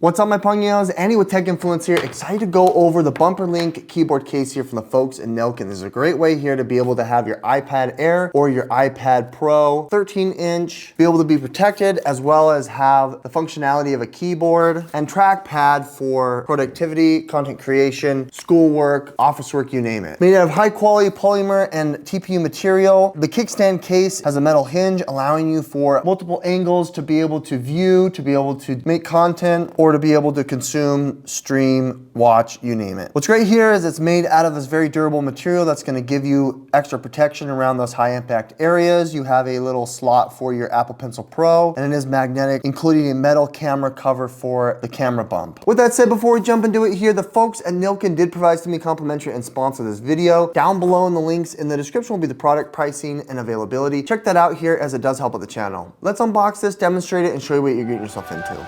What's up, my Pugnios? Andy with Tech Influence here. Excited to go over the Bumper Link keyboard case here from the folks at NILLKIN. This is a great way here to be able to have your iPad Air or your iPad Pro 13-inch be able to be protected, as well as have the functionality of a keyboard and trackpad for productivity, content creation, schoolwork, office work, you name it. Made out of high quality polymer and TPU material. The kickstand case has a metal hinge allowing you for multiple angles to be able to view, to be able to make content, or to be able to consume, stream, watch, you name it. What's great here is it's made out of this very durable material that's going to give you extra protection around those high impact areas. You have a little slot for your Apple Pencil Pro, and it is magnetic, including a metal camera cover for the camera bump. With that said, before we jump into it here, the folks at NILLKIN did provide to me complimentary and sponsor this video. Down below in the links in the description will be the product pricing and availability. Check that out here as it does help with the channel. Let's unbox this, demonstrate it, and show you what you're getting yourself into.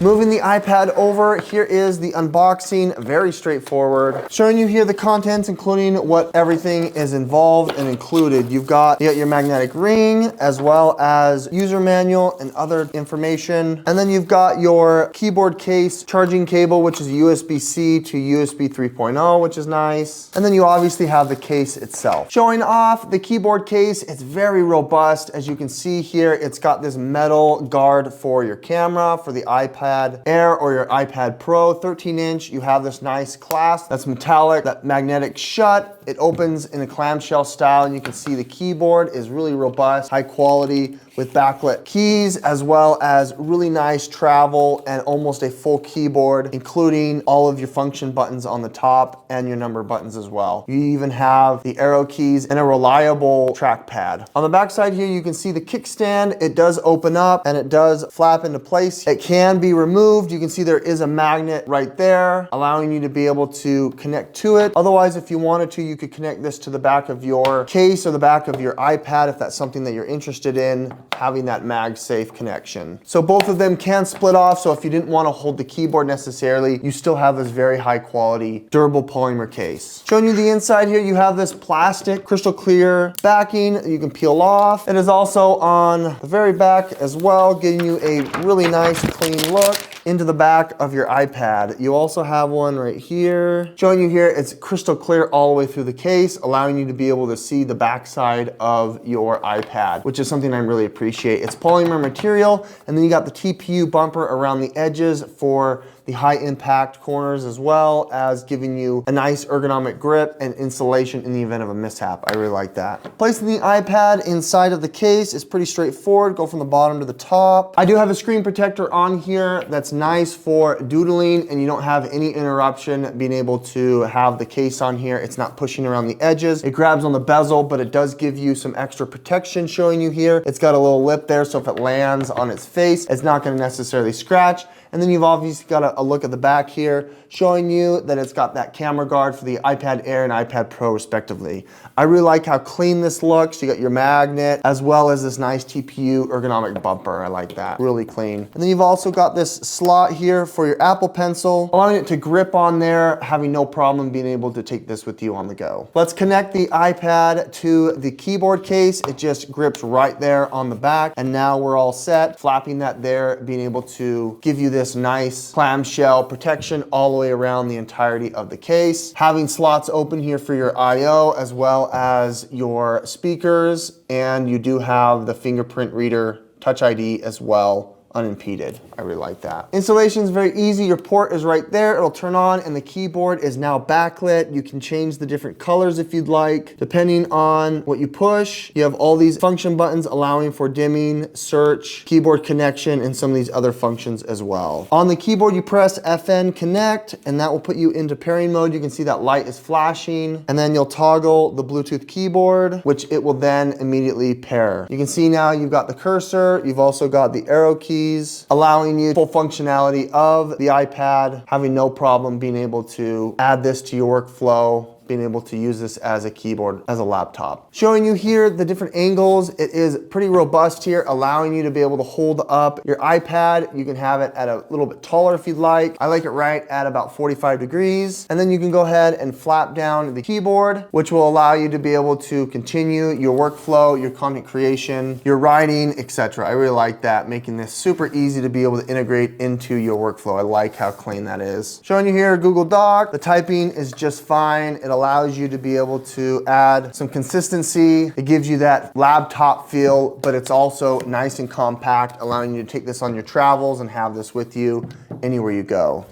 Moving the iPad over, here is the unboxing, very straightforward. Showing you here the contents, including what everything is involved and included. You got your magnetic ring, as well as user manual and other information. And then you've got your keyboard case, charging cable, which is USB-C to USB 3.0, which is nice. And then you obviously have the case itself. Showing off the keyboard case, it's very robust. As you can see here, it's got this metal guard for your camera, for the iPad Air or your iPad Pro 13-inch. You have this nice clasp that's metallic, that magnetic shut. It opens in a clamshell style, and you can see the keyboard is really robust, high quality, with backlit keys, as well as really nice travel and almost a full keyboard, including all of your function buttons on the top and your number buttons as well. You even have the arrow keys and a reliable trackpad. On the back side here, you can see the kickstand. It does open up and it does flap into place. It can be removed. You can see there is a magnet right there, allowing you to be able to connect to it. Otherwise, if you wanted to, you could connect this to the back of your case or the back of your iPad if that's something that you're interested in, having that MagSafe connection. So both of them can split off, so if you didn't want to hold the keyboard necessarily, you still have this very high quality, durable polymer case. Showing you the inside here, you have this plastic, crystal clear backing that you can peel off. It is also on the very back as well, giving you a really nice, clean look into the back of your iPad. You also have one right here. Showing you here, it's crystal clear all the way through the case, allowing you to be able to see the backside of your iPad, which is something I really appreciate. It's polymer material, and then you got the TPU bumper around the edges for the high impact corners, as well as giving you a nice ergonomic grip and insulation in the event of a mishap. I really like that. Placing the iPad inside of the case is pretty straightforward. Go from the bottom to the top. I do have a screen protector on here that's nice for doodling, and you don't have any interruption being able to have the case on here. It's not pushing around the edges. It grabs on the bezel, but it does give you some extra protection. Showing you here, it's got a little lip there, so if it lands on its face, it's not going to necessarily scratch. And then you've obviously got a look at the back here, showing you that it's got that camera guard for the iPad Air and iPad Pro respectively. I really like how clean this looks. You got your magnet, as well as this nice TPU ergonomic bumper. I like that, really clean. And then you've also got this slot here for your Apple Pencil, allowing it to grip on there, having no problem being able to take this with you on the go. Let's connect the iPad to the keyboard case. It just grips right there on the back, and now we're all set. Flapping that there, being able to give you this nice clamshell protection all the way around the entirety of the case. Having slots open here for your I/O, as well as your speakers, and you do have the fingerprint reader, Touch ID as well, unimpeded. I really like that. Installation is very easy. Your port is right there. It'll turn on, and the keyboard is now backlit. You can change the different colors if you'd like, depending on what you push. You have all these function buttons allowing for dimming, search, keyboard connection, and some of these other functions as well. On the keyboard, you press FN connect, and that will put you into pairing mode. You can see that light is flashing, and then you'll toggle the Bluetooth keyboard, which it will then immediately pair. You can see now you've got the cursor. You've also got the arrow key, allowing you full functionality of the iPad, having no problem being able to add this to your workflow, being able to use this as a keyboard, as a laptop. Showing you here the different angles. It is pretty robust here, allowing you to be able to hold up your iPad. You can have it at a little bit taller if you'd like. I like it right at about 45 degrees. And then you can go ahead and flap down the keyboard, which will allow you to be able to continue your workflow, your content creation, your writing, etc. I really like that, making this super easy to be able to integrate into your workflow. I like how clean that is. Showing you here Google Doc. The typing is just fine. It allows you to be able to add some consistency. It gives you that laptop feel, but it's also nice and compact, allowing you to take this on your travels and have this with you anywhere you go.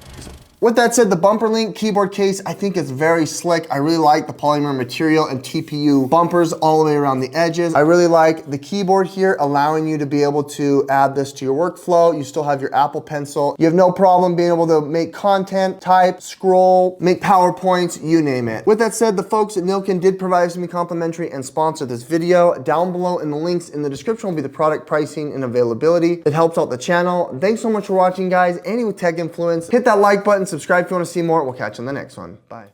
With that said, the bumper link keyboard case, I think it's very slick. I really like the polymer material and TPU bumpers all the way around the edges. I really like the keyboard here, allowing you to be able to add this to your workflow. You still have your Apple Pencil. You have no problem being able to make content, type, scroll, make PowerPoints, you name it. With that said, the folks at NILLKIN did provide me complimentary and sponsor this video. Down below in the links in the description will be the product pricing and availability. It helps out the channel. Thanks so much for watching, guys. Any with tech influence, hit that like button, subscribe if you want to see more. We'll catch you on the next one. Bye.